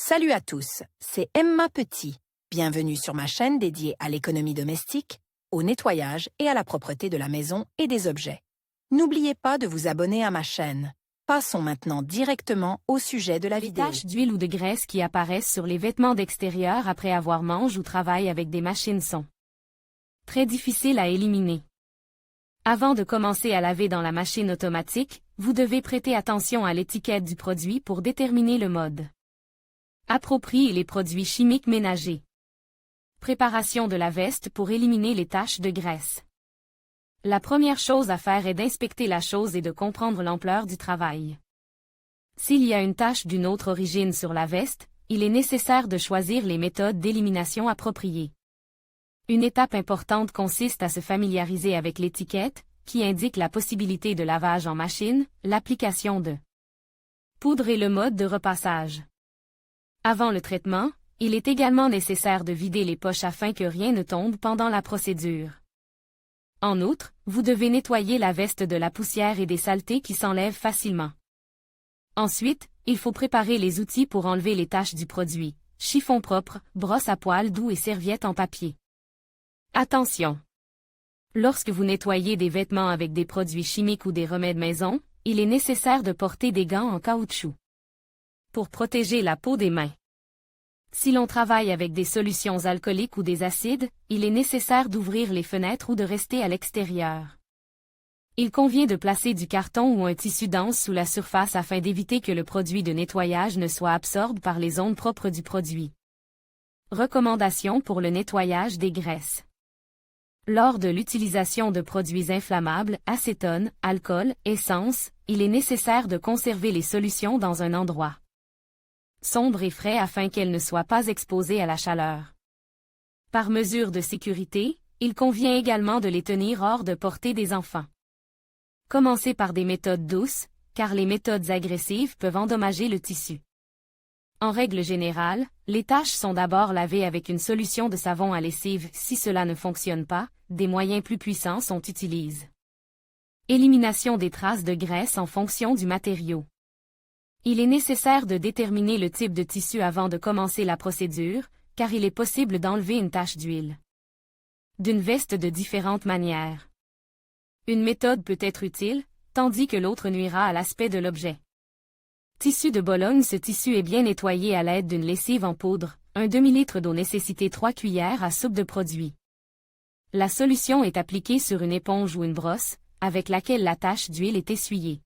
Salut à tous, c'est Emma Petit. Bienvenue sur ma chaîne dédiée à l'économie domestique, au nettoyage et à la propreté de la maison et des objets. N'oubliez pas de vous abonner à ma chaîne. Passons maintenant directement au sujet de la Les vidéo. taches d'huile ou de graisse qui apparaissent sur les vêtements d'extérieur après avoir mangé ou travaillé avec des machines sont très difficiles à éliminer. Avant de commencer à laver dans la machine automatique, vous devez prêter attention à l'étiquette du produit pour déterminer le mode approprié et les produits chimiques ménagers. Préparation de la veste pour éliminer les taches de graisse. La première chose à faire est d'inspecter la chose et de comprendre l'ampleur du travail. S'il y a une tache d'une autre origine sur la veste, il est nécessaire de choisir les méthodes d'élimination appropriées. Une étape importante consiste à se familiariser avec l'étiquette, qui indique la possibilité de lavage en machine, l'application de poudre et le mode de repassage. Avant le traitement, il est également nécessaire de vider les poches afin que rien ne tombe pendant la procédure. En outre, vous devez nettoyer la veste de la poussière et des saletés qui s'enlèvent facilement. Ensuite, il faut préparer les outils pour enlever les taches du produit, chiffon propre, brosse à poils doux et serviette en papier. Attention! Lorsque vous nettoyez des vêtements avec des produits chimiques ou des remèdes maison, il est nécessaire de porter des gants en caoutchouc pour protéger la peau des mains. Si l'on travaille avec des solutions alcooliques ou des acides, il est nécessaire d'ouvrir les fenêtres ou de rester à l'extérieur. Il convient de placer du carton ou un tissu dense sous la surface afin d'éviter que le produit de nettoyage ne soit absorbé par les zones propres du produit. Recommandations pour le nettoyage des graisses. Lors de l'utilisation de produits inflammables, acétone, alcool, essence, il est nécessaire de conserver les solutions dans un endroit sombre et frais afin qu'elles ne soient pas exposées à la chaleur. Par mesure de sécurité, il convient également de les tenir hors de portée des enfants. Commencez par des méthodes douces, car les méthodes agressives peuvent endommager le tissu. En règle générale, les taches sont d'abord lavées avec une solution de savon à lessive. Si cela ne fonctionne pas, des moyens plus puissants sont utilisés. Élimination des traces de graisse en fonction du matériau. Il est nécessaire de déterminer le type de tissu avant de commencer la procédure, car il est possible d'enlever une tache d'huile d'une veste de différentes manières. Une méthode peut être utile, tandis que l'autre nuira à l'aspect de l'objet. Tissu de Bologne. Ce tissu est bien nettoyé à l'aide d'une lessive en poudre, un demi-litre d'eau nécessité 3 cuillères à soupe de produit. La solution est appliquée sur une éponge ou une brosse, avec laquelle la tache d'huile est essuyée.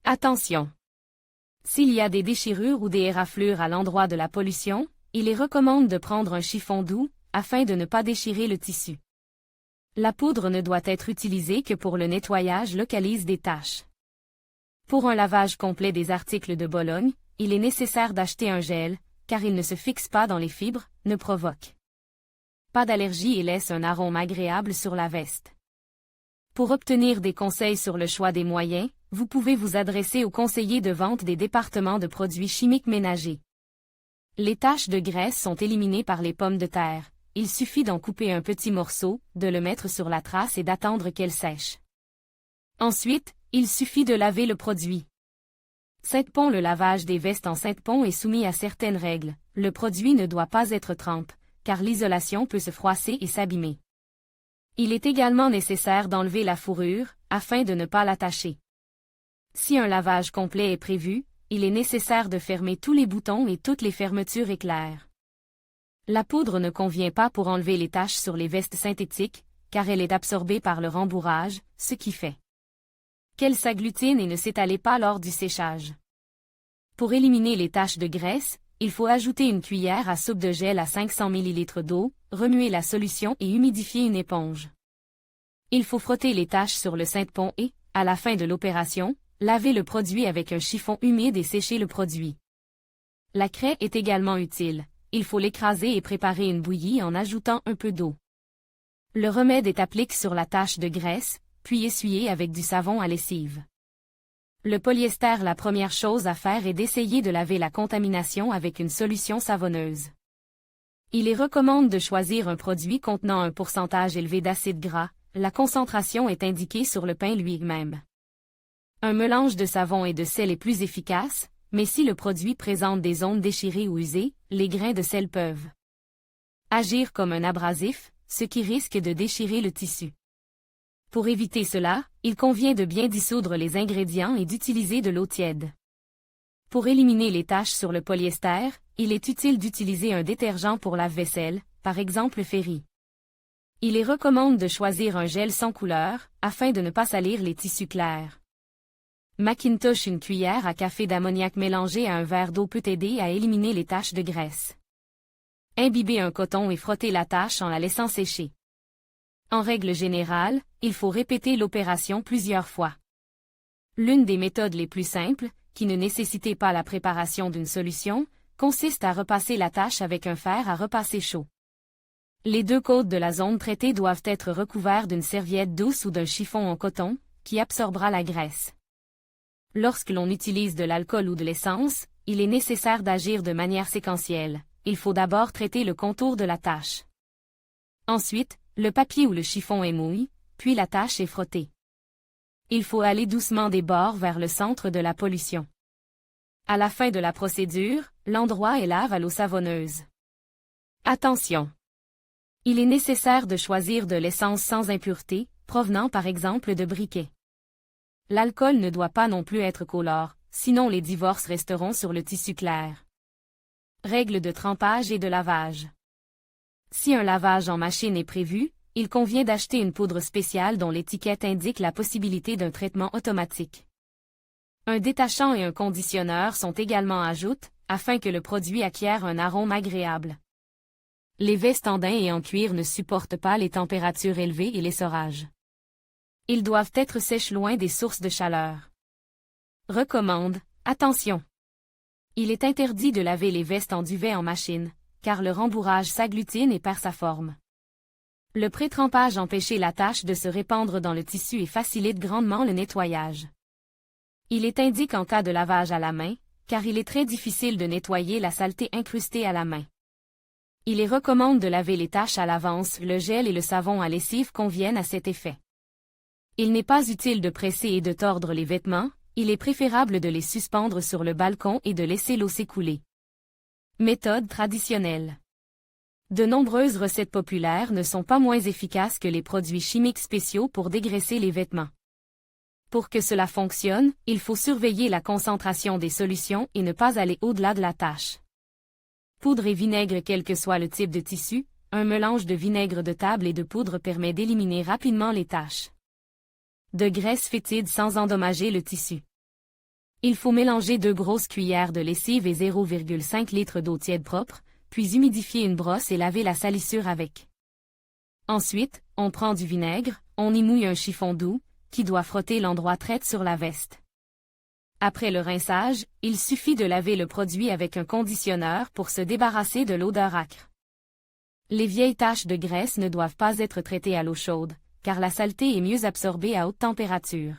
Attention! S'il y a des déchirures ou des éraflures à l'endroit de la pollution, il est recommandé de prendre un chiffon doux, afin de ne pas déchirer le tissu. La poudre ne doit être utilisée que pour le nettoyage local des taches. Pour un lavage complet des articles de Bologne, il est nécessaire d'acheter un gel, car il ne se fixe pas dans les fibres, ne provoque pas d'allergie et laisse un arôme agréable sur la veste. Pour obtenir des conseils sur le choix des moyens, vous pouvez vous adresser au conseiller de vente des départements de produits chimiques ménagers. Les taches de graisse sont éliminées par les pommes de terre. Il suffit d'en couper un petit morceau, de le mettre sur la trace et d'attendre qu'elle sèche. Ensuite, il suffit de laver le produit. Sainte-Pont. Le lavage des vestes en Sainte-Pont est soumis à certaines règles. Le produit ne doit pas être trempe, car l'isolation peut se froisser et s'abîmer. Il est également nécessaire d'enlever la fourrure, afin de ne pas l'attacher. Si un lavage complet est prévu, il est nécessaire de fermer tous les boutons et toutes les fermetures éclairs. La poudre ne convient pas pour enlever les taches sur les vestes synthétiques, car elle est absorbée par le rembourrage, ce qui fait qu'elle s'agglutine et ne s'étale pas lors du séchage. Pour éliminer les taches de graisse, il faut ajouter une cuillère à soupe de gel à 500 ml d'eau, remuer la solution et humidifier une éponge. Il faut frotter les taches sur le Sainte-Pont et, à la fin de l'opération, laver le produit avec un chiffon humide et sécher le produit. La craie est également utile. Il faut l'écraser et préparer une bouillie en ajoutant un peu d'eau. Le remède est appliqué sur la tache de graisse, puis essuyé avec du savon à lessive. Le polyester. La première chose à faire est d'essayer de laver la contamination avec une solution savonneuse. Il est recommandé de choisir un produit contenant un pourcentage élevé d'acides gras. La concentration est indiquée sur le pain lui-même. Un mélange de savon et de sel est plus efficace, mais si le produit présente des zones déchirées ou usées, les grains de sel peuvent agir comme un abrasif, ce qui risque de déchirer le tissu. Pour éviter cela, il convient de bien dissoudre les ingrédients et d'utiliser de l'eau tiède. Pour éliminer les taches sur le polyester, il est utile d'utiliser un détergent pour lave-vaisselle, par exemple Fairy. Il est recommandé de choisir un gel sans couleur, afin de ne pas salir les tissus clairs. Macintosh. Une cuillère à café d'ammoniac mélangée à un verre d'eau peut aider à éliminer les taches de graisse. Imbiber un coton et frotter la tache en la laissant sécher. En règle générale, il faut répéter l'opération plusieurs fois. L'une des méthodes les plus simples, qui ne nécessitait pas la préparation d'une solution, consiste à repasser la tache avec un fer à repasser chaud. Les deux côtés de la zone traitée doivent être recouverts d'une serviette douce ou d'un chiffon en coton, qui absorbera la graisse. Lorsque l'on utilise de l'alcool ou de l'essence, il est nécessaire d'agir de manière séquentielle. Il faut d'abord traiter le contour de la tache. Ensuite, le papier ou le chiffon est mouillé, puis la tache est frottée. Il faut aller doucement des bords vers le centre de la pollution. À la fin de la procédure, l'endroit est lave à l'eau savonneuse. Attention! Il est nécessaire de choisir de l'essence sans impureté, provenant par exemple de briquet. L'alcool ne doit pas non plus être colore, sinon les divorces resteront sur le tissu clair. Règles de trempage et de lavage. Si un lavage en machine est prévu, il convient d'acheter une poudre spéciale dont l'étiquette indique la possibilité d'un traitement automatique. Un détachant et un conditionneur sont également ajoutés, afin que le produit acquiert un arôme agréable. Les vestes en daim et en cuir ne supportent pas les températures élevées et l'essorage. Ils doivent être sèches loin des sources de chaleur. Recommande, attention! Il est interdit de laver les vestes en duvet en machine, car le rembourrage s'agglutine et perd sa forme. Le pré-trempage empêche la tache de se répandre dans le tissu et facilite grandement le nettoyage. Il est indiqué en cas de lavage à la main, car il est très difficile de nettoyer la saleté incrustée à la main. Il est recommandé de laver les taches à l'avance, le gel et le savon à lessive conviennent à cet effet. Il n'est pas utile de presser et de tordre les vêtements, il est préférable de les suspendre sur le balcon et de laisser l'eau s'écouler. Méthode traditionnelle. De nombreuses recettes populaires ne sont pas moins efficaces que les produits chimiques spéciaux pour dégraisser les vêtements. Pour que cela fonctionne, il faut surveiller la concentration des solutions et ne pas aller au-delà de la tâche. Poudre et vinaigre. Quel que soit le type de tissu, un mélange de vinaigre de table et de poudre permet d'éliminer rapidement les taches. De graisse fétide sans endommager le tissu. Il faut mélanger 2 grosses cuillères de lessive et 0,5 litres d'eau tiède propre, puis humidifier une brosse et laver la salissure avec. Ensuite, on prend du vinaigre, on y mouille un chiffon doux, qui doit frotter l'endroit traite sur la veste. Après le rinçage, il suffit de laver le produit avec un conditionneur pour se débarrasser de l'odeur âcre. Les vieilles taches de graisse ne doivent pas être traitées à l'eau chaude, car la saleté est mieux absorbée à haute température.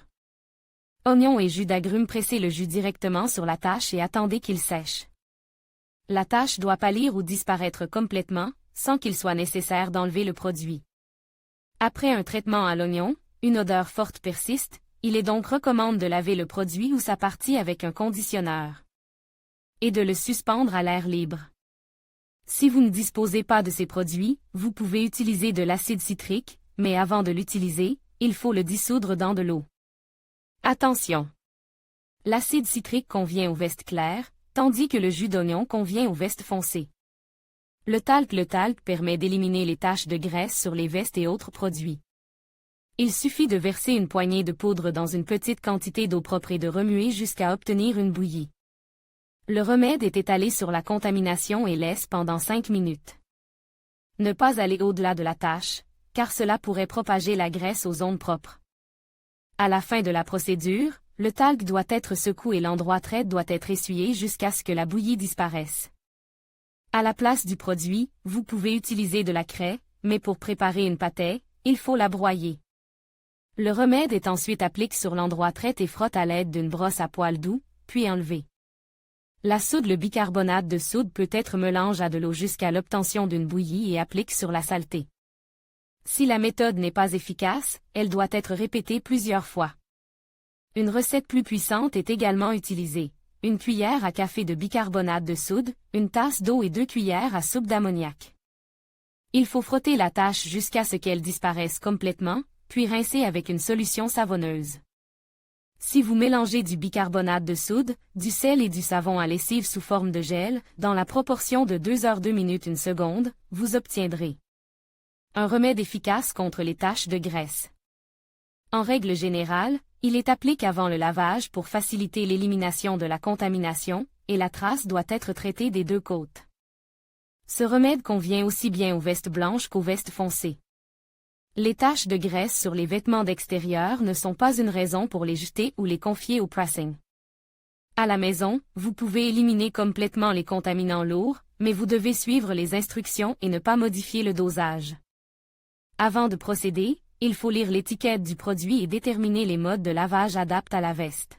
Oignons et jus d'agrumes. Pressez le jus directement sur la tache et attendez qu'il sèche. La tache doit pâlir ou disparaître complètement, sans qu'il soit nécessaire d'enlever le produit. Après un traitement à l'oignon, une odeur forte persiste, il est donc recommandé de laver le produit ou sa partie avec un conditionneur. Et de le suspendre à l'air libre. Si vous ne disposez pas de ces produits, vous pouvez utiliser de l'acide citrique, mais avant de l'utiliser, il faut le dissoudre dans de l'eau. Attention! L'acide citrique convient aux vestes claires, tandis que le jus d'oignon convient aux vestes foncées. Le talc permet d'éliminer les taches de graisse sur les vestes et autres produits. Il suffit de verser une poignée de poudre dans une petite quantité d'eau propre et de remuer jusqu'à obtenir une bouillie. Le remède est étalé sur la contamination et laisse pendant 5 minutes. Ne pas aller au-delà de la tache, car cela pourrait propager la graisse aux zones propres. À la fin de la procédure, le talc doit être secoué et l'endroit traite doit être essuyé jusqu'à ce que la bouillie disparaisse. À la place du produit, vous pouvez utiliser de la craie, mais pour préparer une pâtée, il faut la broyer. Le remède est ensuite appliqué sur l'endroit traite et frotte à l'aide d'une brosse à poil doux, puis enlevé. La soude. Le bicarbonate de soude peut être mélangé à de l'eau jusqu'à l'obtention d'une bouillie et applique sur la saleté. Si la méthode n'est pas efficace, elle doit être répétée plusieurs fois. Une recette plus puissante est également utilisée. une cuillère à café de bicarbonate de soude, une tasse d'eau et 2 cuillères à soupe d'ammoniac. Il faut frotter la tache jusqu'à ce qu'elle disparaisse complètement, puis rincer avec une solution savonneuse. Si vous mélangez du bicarbonate de soude, du sel et du savon à lessive sous forme de gel, dans la proportion de 2 heures 2 minutes 1 seconde, vous obtiendrez un remède efficace contre les taches de graisse. En règle générale, il est appliqué avant le lavage pour faciliter l'élimination de la contamination, et la trace doit être traitée des 2 côtés. Ce remède convient aussi bien aux vestes blanches qu'aux vestes foncées. Les taches de graisse sur les vêtements d'extérieur ne sont pas une raison pour les jeter ou les confier au pressing. À la maison, vous pouvez éliminer complètement les contaminants lourds, mais vous devez suivre les instructions et ne pas modifier le dosage. Avant de procéder, il faut lire l'étiquette du produit et déterminer les modes de lavage adaptés à la veste.